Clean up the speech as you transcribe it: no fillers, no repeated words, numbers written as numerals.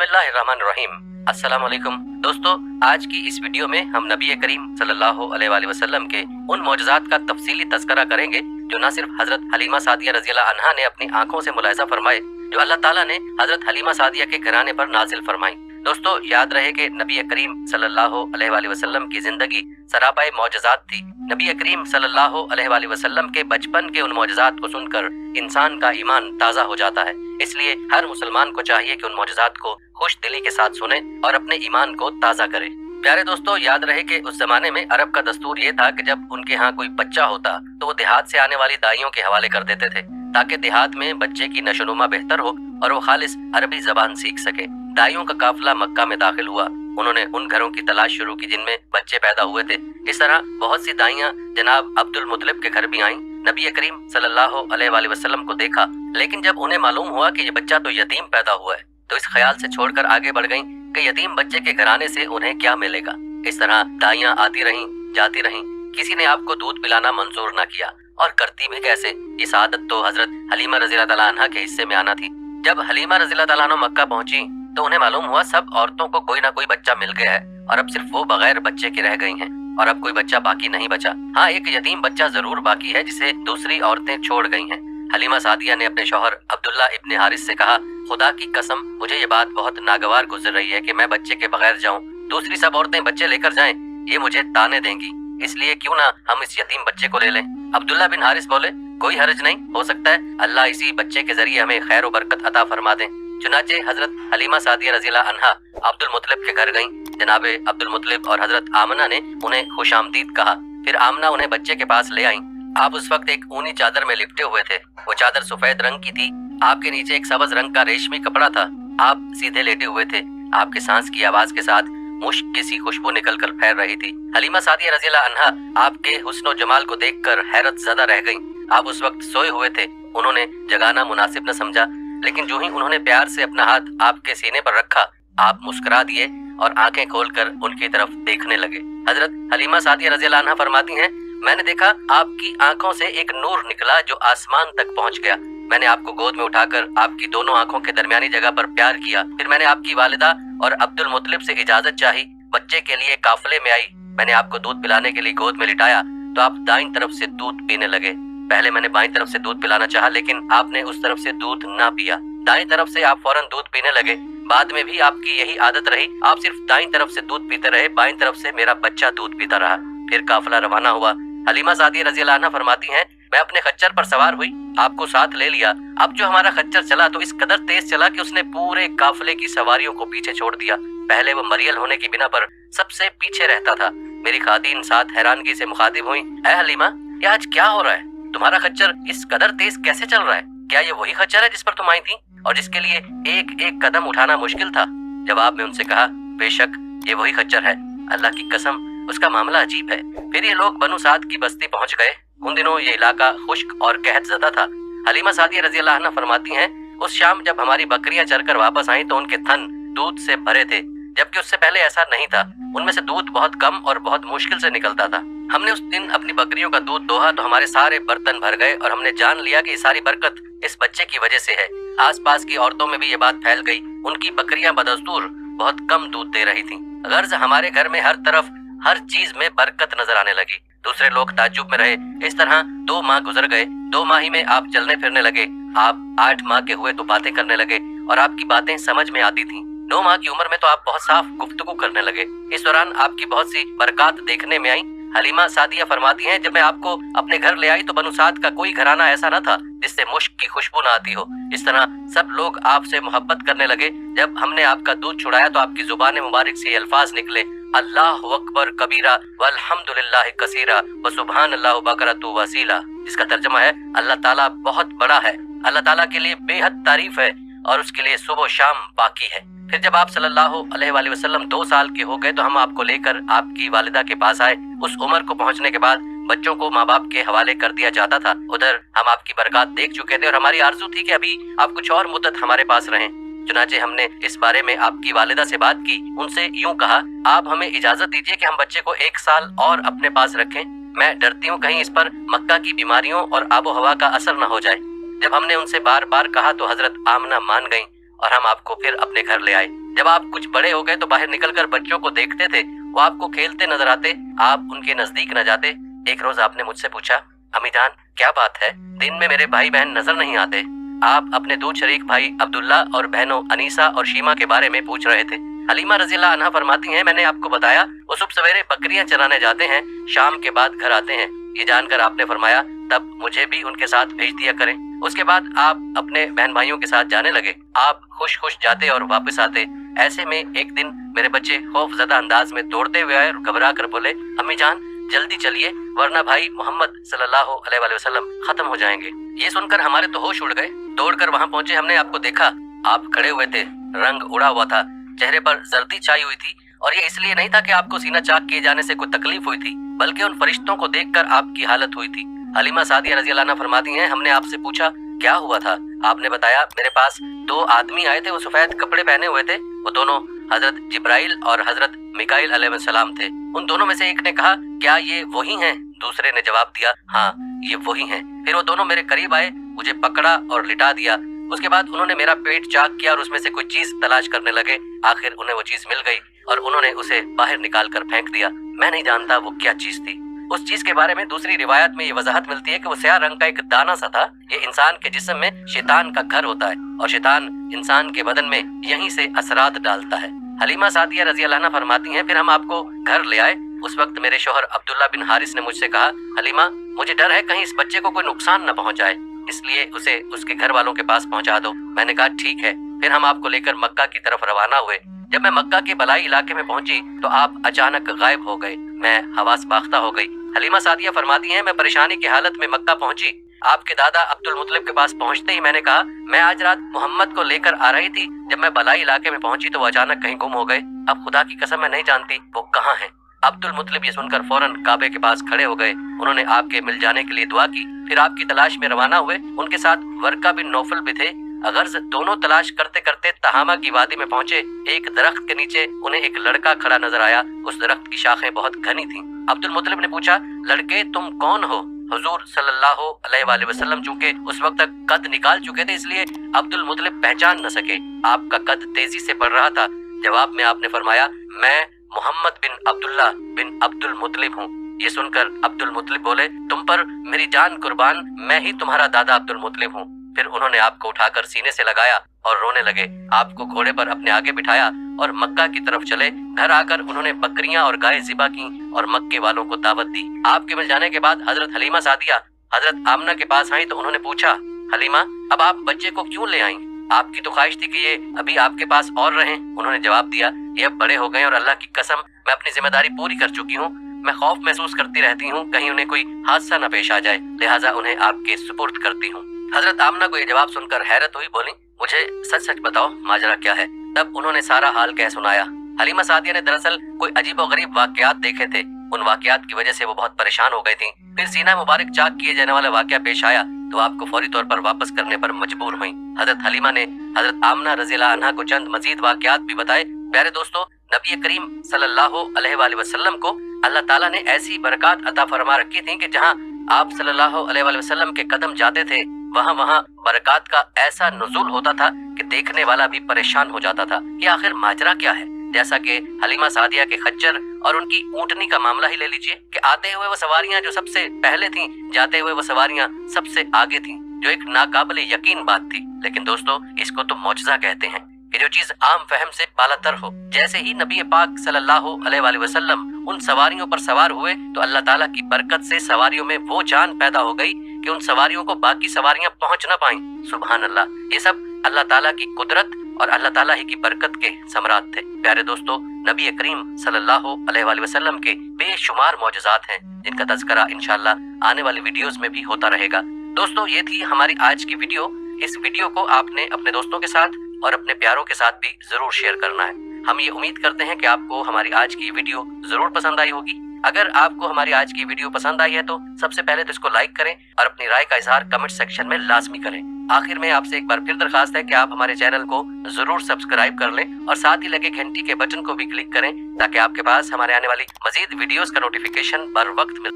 बिस्मिल्लाहिर्रहमानिर्रहीम। अस्सलाम वालेकुम दोस्तों, आज की इस वीडियो में हम नबी करीम सल्लल्लाहु अलैहि वसल्लम के उन मौजज़ात का तफसीली तज़किरा करेंगे जो न सिर्फ हजरत हलीमा सादिया रज़ियल्लाहु अन्हा ने अपनी आंखों से मुलाहिज़ा फरमाए, जो अल्लाह ताला ने हजरत हलीमा सादिया के घराने पर नाजिल फरमाई। दोस्तों, याद रहे कि नबी करीम सल्लल्लाहु अलैहि वसल्लम की जिंदगी सरापाए मौजज़ात थी। नबी करीम सल्लल्लाहु अलैहि वसल्लम के बचपन के उन मौजज़ात को सुनकर इंसान का ईमान ताज़ा हो जाता है। इसलिए हर मुसलमान को चाहिए कि उन मौजज़ात को खुश दिली के साथ सुने और अपने ईमान को ताज़ा करे। प्यारे दोस्तों, याद रहे कि उस जमाने में अरब का दस्तूर ये था कि जब उनके यहाँ कोई बच्चा होता तो वो देहात से आने वाली दाइयों के हवाले कर देते थे, ताकि देहात में बच्चे की नशोनुमा बेहतर हो और वो खालिस अरबी जबान सीख सके। दाइयों का काफिला मक्का में दाखिल हुआ। उन्होंने उन घरों की तलाश शुरू की जिनमें बच्चे पैदा हुए थे। इस तरह बहुत सी दाइयाँ जनाब अब्दुल मुत्तलिब के घर भी आईं। नबी करीम सल्लल्लाहु अलैहि वसल्लम को देखा, लेकिन जब उन्हें मालूम हुआ कि ये बच्चा तो यतीम पैदा हुआ है, तो इस ख्याल से छोड़कर आगे बढ़ गईं कि यतीम बच्चे के घराने से उन्हें क्या मिलेगा। इस तरह दाइयाँ आती रहीं, जाती रहीं। किसी ने आपको दूध पिलाना मंजूर न किया, और करती भी कैसे। इस आदत तो हजरत हलीमा रज़ियल्लाहु ताला अन्हा के हिस्से में आना थी। जब हलीमा रज़ियल्लाहु ताला अन्हा मक्का पहुंची तो उन्हें मालूम हुआ सब औरतों को कोई ना कोई बच्चा मिल गया है और अब सिर्फ वो बगैर बच्चे के रह गई हैं और अब कोई बच्चा बाकी नहीं बचा। हाँ, एक यतीम बच्चा जरूर बाकी है जिसे दूसरी औरतें छोड़ गई हैं। हलीमा सादिया ने अपने शौहर अब्दुल्ला इब्ने हारिस से कहा, खुदा की कसम मुझे ये बात बहुत नागवार गुजर रही है कि मैं बच्चे के बगैर जाऊं, दूसरी सब औरतें बच्चे लेकर जाएं, ये मुझे ताने देंगी, इसलिए क्यों ना हम इस यतीम बच्चे को ले लें। अब्दुल्ला बिन हारिस बोले, कोई हर्ज नहीं, हो सकता है अल्लाह इसी बच्चे के जरिए हमें खैर व बरकत अता फरमा दे। चुनाचे हजरत हलीमा सादिया रज़ियल्लाहु अन्हा अब्दुल मुत्तलिब के घर गईं। जनाब अब्दुल मुत्तलिब और हजरत आमना ने उन्हें खुशामदीद कहा। फिर आमना उन्हें बच्चे के पास ले आईं। आप उस वक्त एक ऊनी चादर में लिपटे हुए थे। वो चादर सफेद रंग की थी। आपके नीचे एक सब्ज रंग का रेशमी कपड़ा था। आप सीधे लेटे हुए थे। आपके सांस की आवाज के साथ मुश्क की सी खुशबू निकल कर फैल रही थी। हलीमा सादिया रज़ियल्लाहु अन्हा आपके हुस्न जमाल को देखकर हैरत ज़दा रह गईं। आप उस वक्त सोए हुए थे। उन्होंने जगाना मुनासिब न समझा, लेकिन जो ही उन्होंने प्यार से अपना हाथ आपके सीने पर रखा, आप मुस्कुरा दिए और आंखें खोलकर उनकी तरफ देखने लगे। हजरत हलीमा सादिया रज़ियल्लाहु अन्हा फरमाती हैं, मैंने देखा आपकी आंखों से एक नूर निकला जो आसमान तक पहुंच गया। मैंने आपको गोद में उठाकर आपकी दोनों आंखों के दरमियानी जगह पर प्यार किया। फिर मैंने आपकी वालिदा और अब्दुल मुत्तलिब से इजाजत चाही। बच्चे के लिए काफिले में आई। मैंने आपको दूध पिलाने के लिए गोद में लिटाया तो आप दाईं तरफ से दूध पीने लगे। पहले मैंने बाईं तरफ से दूध पिलाना चाहा, लेकिन आपने उस तरफ से दूध ना पिया। दाईं तरफ से आप फौरन दूध पीने लगे। बाद में भी आपकी यही आदत रही। आप सिर्फ दाईं तरफ से दूध पीते रहे, बाईं तरफ से मेरा बच्चा दूध पीता रहा। फिर काफिला रवाना हुआ। हलीमा सादिया रज़ियल्लाहु अन्हा फरमाती हैं, मैं अपने खच्चर पर सवार हुई, आपको साथ ले लिया। अब जो हमारा खच्चर चला तो इस कदर तेज चला कि उसने पूरे काफिले की सवारियों को पीछे छोड़ दिया। पहले वो मरियल होने की बिना पर सबसे पीछे रहता था। मेरी खातीन साथ हैरानगी से मुखातिब हुई, ऐ हलीमा, ये आज क्या हो रहा है? तुम्हारा खच्चर इस कदर तेज कैसे चल रहा है? क्या ये वही खच्चर है जिस पर तुम आई थी और जिसके लिए एक एक कदम उठाना मुश्किल था? जवाब में उनसे कहा, बेशक ये वही खच्चर है, अल्लाह की कसम उसका मामला अजीब है। फिर ये लोग बनु साद की बस्ती पहुंच गए। उन दिनों ये इलाका खुश्क और कहत ज़दा था। हलीमा सादिया रज़ियल्लाहु अन्हा फरमाती हैं, उस शाम जब हमारी बकरियां चरकर वापस आईं तो उनके थन दूध से भरे थे, जबकि उससे पहले ऐसा नहीं था। उनमें से दूध बहुत कम और बहुत मुश्किल से निकलता था। हमने उस दिन अपनी बकरियों का दूध दोहा तो हमारे सारे बर्तन भर गए और हमने जान लिया कि ये सारी बरकत इस बच्चे की वजह से है। आसपास की औरतों में भी ये बात फैल गई। उनकी बकरियां बदस्तूर बहुत कम दूध दे रही थीं। गर्ज हमारे घर में हर तरफ हर चीज में बरकत नजर आने लगी। दूसरे लोग ताज्जुब में रहे। इस तरह 2 माह गुजर गए। 2 माह ही में आप चलने फिरने लगे। आप 8 माह के हुए तो बातें करने लगे और आपकी बातें समझ में आती थीं। 9 माह की उम्र में तो आप बहुत साफ गुफ्तगू करने लगे। इस दौरान आपकी बहुत सी बरकत देखने में आई। हलीमा सादिया फरमाती हैं, जब मैं आपको अपने घर ले आई तो बनु साद का कोई घराना ऐसा न था जिससे मुश्क की खुशबू न आती हो। इस तरह सब लोग आपसे मोहब्बत करने लगे। जब हमने आपका दूध छुड़ाया तो आपकी जुबान मुबारक से अल्फाज निकले, अल्लाहु अकबर कबीरा वल्हम्दुलिल्लाहि कसीरा व सुब्हानल्लाहि बकरतु वसीला, जिसका तर्जुमा है, अल्लाह ताला बहुत बड़ा है, अल्लाह ताला के लिए बेहद तारीफ है और उसके लिए सुबह शाम बाकी है। फिर जब आप सल्लल्लाहु अलैहि वसल्लम 2 साल के हो गए तो हम आपको लेकर आपकी वालिदा के पास आए। उस उम्र को पहुंचने के बाद बच्चों को माँ बाप के हवाले कर दिया जाता था। उधर हम आपकी बरकत देख चुके थे और हमारी आरज़ू थी कि अभी आप कुछ और मुद्दत हमारे पास रहें। चुनाचे हमने इस बारे में आपकी वालिदा से बात की। उनसे यूं कहा, आप हमें इजाजत दीजिए कि हम बच्चे को 1 साल और अपने पास रखें। मैं डरती हूँ कहीं इस पर मक्का की बीमारियों और आबो हवा का असर न हो जाए। जब हमने उनसे बार बार कहा तो हजरत आमना मान गईं और हम आपको फिर अपने घर ले आए। जब आप कुछ बड़े हो गए तो बाहर निकलकर बच्चों को देखते थे, वो आपको खेलते नजर आते, आप उनके नजदीक न जाते। एक रोज आपने मुझसे पूछा, अम्मी जान क्या बात है, दिन में मेरे भाई बहन नजर नहीं आते। आप अपने दो शरीक भाई अब्दुल्ला और बहनों अनीसा और शीमा के बारे में पूछ रहे थे। हलीमा रज़ियल्लाहु अन्हा फरमाती हैं, मैंने आपको बताया वो सुबह सवेरे बकरियां चराने जाते हैं, शाम के बाद घर आते हैं। ये जानकर आपने फरमाया तब मुझे भी उनके साथ भेज दिया करें। उसके बाद आप अपने बहन भाइयों के साथ जाने लगे। आप खुश खुश जाते और वापस आते। ऐसे में एक दिन मेरे बच्चे खौफजदा अंदाज में दौड़ते हुए आए और घबरा कर बोले, अम्मी जान जल्दी चलिए वरना भाई मोहम्मद सल्लल्लाहु अलैहि वसल्लम खत्म हो जाएंगे। ये सुनकर हमारे तो होश उड़ गए। दौड़कर वहाँ पहुंचे, हमने आपको देखा, आप खड़े हुए थे, रंग उड़ा हुआ था, चेहरे पर जर्दी छाई हुई थी। और ये इसलिए नहीं था कि आपको सीना चाक किए जाने से कोई तकलीफ हुई थी, बल्कि उन फरिश्तों को देखकर आपकी हालत हुई थी। हलीमा सादिया रज़ियल्लाहु अन्हा फरमाती हैं, हमने आपसे पूछा क्या हुआ था। आपने बताया मेरे पास दो आदमी आए थे, वो सफेद कपड़े पहने हुए थे, वो दोनों हजरत जिब्राइल और हजरत मिकाइल अलैहिस्सलाम थे। उन दोनों में से एक ने कहा क्या ये वही हैं? दूसरे ने जवाब दिया हाँ ये वही हैं। फिर वो दोनों मेरे करीब आए, मुझे पकड़ा और लिटा दिया। उसके बाद उन्होंने मेरा पेट चाक किया और उसमें से कोई चीज तलाश करने लगे। आखिर उन्हें वो चीज मिल गई और उन्होंने उसे बाहर निकाल कर फेंक दिया। मैं नहीं जानता वो क्या चीज थी। उस चीज के बारे में दूसरी रिवायत में ये वजाहत मिलती है कि वो स्याह रंग का एक दाना सा था। ये इंसान के जिस्म में शैतान का घर होता है और शैतान इंसान के बदन में यहीं से असरात डालता है। हलीमा सादिया रज़ियल्लाहु अन्हा फरमाती हैं, फिर हम आपको घर ले आए। उस वक्त मेरे शोहर अब्दुल्ला बिन हारिस ने मुझसे कहा, हलीमा मुझे डर है कहीं इस बच्चे को कोई नुकसान न पहुंच जाए, इसलिए उसे उसके घर वालों के पास पहुंचा दो। मैंने कहा ठीक है। फिर हम आपको लेकर मक्का की तरफ रवाना हुए। जब मैं मक्का के बलाई इलाके में पहुंची तो आप अचानक गायब हो गए। मैं हवास बाख्ता हो गई। हलीमा सादिया फरमाती हैं, मैं परेशानी की हालत में मक्का पहुंची। आपके दादा अब्दुल मुत्तलिब के पास पहुंचते ही मैंने कहा, मैं आज रात मोहम्मद को लेकर आ रही थी। जब मैं बलाई इलाके में पहुंची तो वो अचानक कहीं गुम हो गए। अब खुदा की कसम मैं नहीं जानती वो कहाँ हैं। अब्दुल मुत्तलिब ये सुनकर फौरन काबे के पास खड़े हो गए। उन्होंने आपके मिल जाने के लिए दुआ की। फिर आपकी तलाश में रवाना हुए। उनके साथ वर्का बिन नौफल भी थे। अगर्ज दोनों तलाश करते करते तहामा की वादी में पहुंचे। एक दरख्त के नीचे उन्हें एक लड़का खड़ा नजर आया। उस दरख्त की शाखें बहुत घनी थीं। अब्दुल मुत्तलिब ने पूछा, लड़के तुम कौन हो? हुजूर सल्लल्लाहु अलैहि वसल्लम चूंकि उस वक्त तक कद निकाल चुके थे, इसलिए अब्दुल मुत्तलिब पहचान न सके। आपका कद तेजी से बढ़ रहा था। जवाब में आपने फरमाया, मैं मोहम्मद बिन अब्दुल्ला बिन अब्दुल मुत्तलिब हूँ। ये सुनकर अब्दुल मुत्तलिब बोले, तुम पर मेरी जान कुर्बान, मैं ही तुम्हारा दादा अब्दुल मुत्तलिब हूँ। फिर उन्होंने आपको उठाकर सीने से लगाया और रोने लगे। आपको घोड़े पर अपने आगे बिठाया और मक्का की तरफ चले। घर आकर उन्होंने बकरियां और गाय ज़िबा की और मक्के वालों को दावत दी। आपके मिल जाने के बाद हजरत हलीमा सादिया हजरत आमना के पास आई तो उन्होंने पूछा, हलीमा अब आप बच्चे को क्यों ले आई? आपकी तो ख्वाहिश थी कि ये अभी आपके पास और रहें। उन्होंने जवाब दिया, ये अब बड़े हो गए और अल्लाह की कसम मैं अपनी जिम्मेदारी पूरी कर चुकी हूँ। मैं खौफ महसूस करती रहती हूँ कहीं उन्हें कोई हादसा न पेश आ जाए, लिहाजा उन्हें आपके सुपुर्द करती हूँ। हजरत आमना को ये जवाब सुनकर हैरत हुई। बोली, मुझे सच सच बताओ माजरा क्या है? तब उन्होंने सारा हाल कह सुनाया। हलीमा सादिया ने दरअसल कोई अजीब और गरीब वाकयात देखे थे। उन वाकयात की वजह से वो बहुत परेशान हो गई थी। फिर सीना मुबारक चाक किए जाने वाला वाकया पेश आया तो आपको फौरी तौर पर वापस करने पर मजबूर हुई। हजरत हलीमा ने हजरत आमना रज़ियल्लाहु अन्हा को चंद मजीद वाकयात भी बताए। प्यारे दोस्तों, नबी करीम सल्लल्लाहु अलैहि वसल्लम को अल्लाह ताला ने ऐसी बरकत अता फरमा रखी थी कि जहाँ आप सल्लल्लाहु अलैहि वसल्लम के कदम जाते थे वहाँ बरकत का ऐसा नुज़ूल होता था कि देखने वाला भी परेशान हो जाता था कि आखिर माजरा क्या है। जैसा कि हलीमा सादिया के खच्चर और उनकी ऊँटनी का मामला ही ले लीजिए कि आते हुए वो सवारियां जो सबसे पहले थीं, जाते हुए वो सवारियां सबसे आगे थीं, जो एक नाकाबिले यकीन बात थी। लेकिन दोस्तों, इसको तो मौजज़ा कहते हैं कि जो चीज आम फहम से बालातर हो। जैसे ही नबी पाक सल्लल्लाहु अलैहि वसल्लम उन सवारियों पर सवार हुए तो अल्लाह ताला की बरकत से सवारियों में वो जान पैदा हो गई कि उन सवारियों को बाकी सवारियां पहुंच न पाईं। सुभान अल्लाह, ये सब अल्लाह ताला की कुदरत और अल्लाह ताला ही की बरकत के समरात थे। प्यारे दोस्तों, नबी करीम सल्लल्लाहु अलैहि वसल्लम के बेशुमार मौजज़ात हैं जिनका तज़किरा इंशाअल्लाह आने वाली वीडियोस में भी होता रहेगा। दोस्तों, ये थी हमारी आज की वीडियो। इस वीडियो को आपने अपने दोस्तों के साथ और अपने प्यारों के साथ भी जरूर शेयर करना है। हम ये उम्मीद करते हैं कि आपको हमारी आज की वीडियो जरूर पसंद आई होगी। अगर आपको हमारी आज की वीडियो पसंद आई है तो सबसे पहले तो इसको लाइक करें और अपनी राय का इजहार कमेंट सेक्शन में लाजमी करें। आखिर में आपसे एक बार फिर दरखास्त है कि आप हमारे चैनल को जरूर सब्सक्राइब कर लें और साथ ही लगे घंटी के बटन को भी क्लिक करें ताकि आपके पास हमारे आने वाली मजीद वीडियोस का नोटिफिकेशन बर वक्त मिल